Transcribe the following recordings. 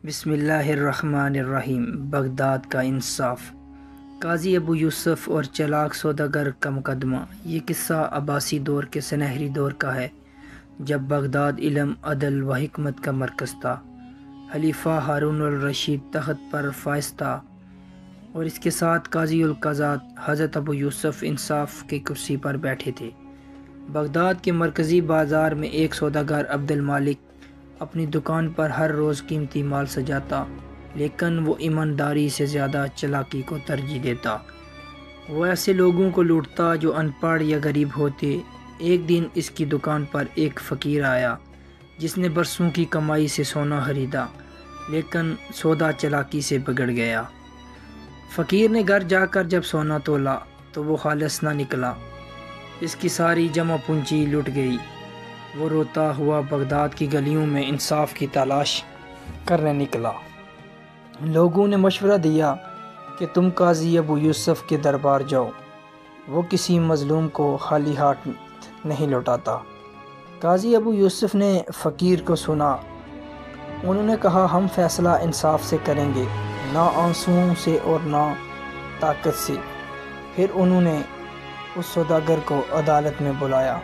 بسم اللہ الرحمن الرحیم۔ بغداد کا انصاف۔ قاضی ابو یوسف اور چلاک سوداگر کا مقدمہ۔ یہ قصہ عباسی دور کے سنہری دور کا ہے، جب بغداد علم، عدل و حکمت کا مرکز تھا۔ خلیفہ ہارون الرشید تخت پر فائز تھا اور اس کے ساتھ قاضی القضات حضرت ابو یوسف انصاف کی کرسی پر بیٹھے تھے۔ بغداد کے مرکزی بازار میں ایک سوداگر عبد المالک اپنی دکان پر ہر روز قیمتی مال سجاتا، لیکن وہ ایمانداری سے زیادہ چلاکی کو ترجیح دیتا۔ وہ ایسے لوگوں کو لوٹتا جو ان پڑھ یا غریب ہوتے۔ ایک دن اس کی دکان پر ایک فقیر آیا جس نے برسوں کی کمائی سے سونا خریدا، لیکن سودا چلاکی سے بگڑ گیا۔ فقیر نے گھر جا کر جب سونا تولا تو وہ خالص نہ نکلا، اس کی ساری جمع پونجی لٹ گئی۔ وہ روتا ہوا بغداد کی گلیوں میں انصاف کی تلاش کرنے نکلا۔ لوگوں نے مشورہ دیا کہ تم قاضی ابو یوسف کے دربار جاؤ، وہ کسی مظلوم کو خالی ہاتھ نہیں لوٹاتا۔ قاضی ابو یوسف نے فقیر کو سنا۔ انہوں نے کہا، ہم فیصلہ انصاف سے کریں گے، نہ آنسوؤں سے اور نہ طاقت سے۔ پھر انہوں نے اس سوداگر کو عدالت میں بلایا۔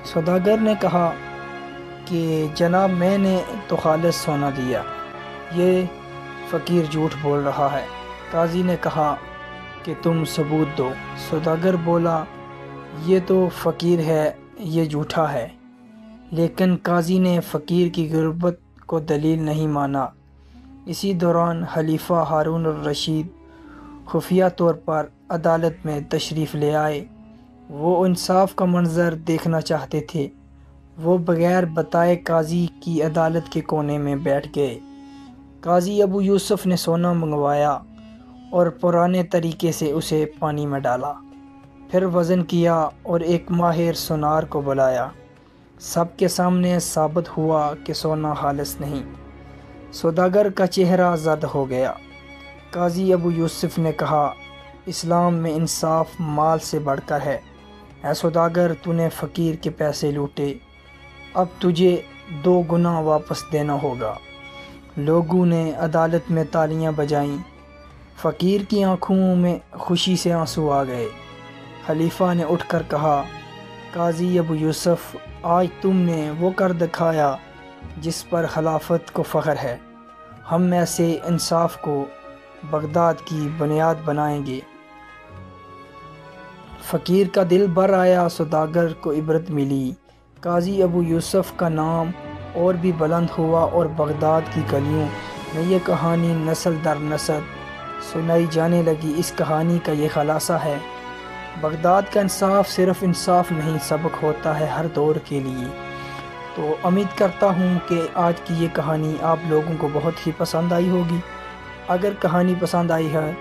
سوداگر نے کہا کہ جناب، میں نے تو خالص سونا دیا، یہ فقیر جھوٹ بول رہا ہے۔ قاضی نے کہا کہ تم ثبوت دو۔ سوداگر بولا، یہ تو فقیر ہے، یہ جھوٹا ہے۔ لیکن قاضی نے فقیر کی غربت کو دلیل نہیں مانا۔ اسی دوران خلیفہ ہارون الرشید خفیہ طور پر عدالت میں تشریف لے آئے۔ وہ انصاف کا منظر دیکھنا چاہتے تھے۔ وہ بغیر بتائے قاضی کی عدالت کے کونے میں بیٹھ گئے۔ قاضی ابو یوسف نے سونا منگوایا اور پرانے طریقے سے اسے پانی میں ڈالا، پھر وزن کیا اور ایک ماہر سونار کو بلایا۔ سب کے سامنے ثابت ہوا کہ سونا خالص نہیں۔ سوداگر کا چہرہ زرد ہو گیا۔ قاضی ابو یوسف نے کہا، اسلام میں انصاف مال سے بڑھ کر ہے۔ اے سوداگر، تو نے فقیر کے پیسے لوٹے، اب تجھے 2 گنا واپس دینا ہوگا۔ لوگوں نے عدالت میں تالیاں بجائیں۔ فقیر کی آنکھوں میں خوشی سے آنسو آ گئے۔ خلیفہ نے اٹھ کر کہا، قاضی ابو یوسف، آج تم نے وہ کر دکھایا جس پر خلافت کو فخر ہے۔ ہم ایسے انصاف کو بغداد کی بنیاد بنائیں گے۔ فقیر کا دل بھر آیا۔ سوداگر کو عبرت ملی۔ قاضی ابو یوسف کا نام اور بھی بلند ہوا اور بغداد کی گلیوں میں یہ کہانی نسل در نسل سنائی جانے لگی۔ اس کہانی کا یہ خلاصہ ہے، بغداد کا انصاف صرف انصاف نہیں، سبق ہوتا ہے ہر دور کے لیے۔ تو امید کرتا ہوں کہ آج کی یہ کہانی آپ لوگوں کو بہت ہی پسند آئی ہوگی۔ اگر کہانی پسند آئی ہے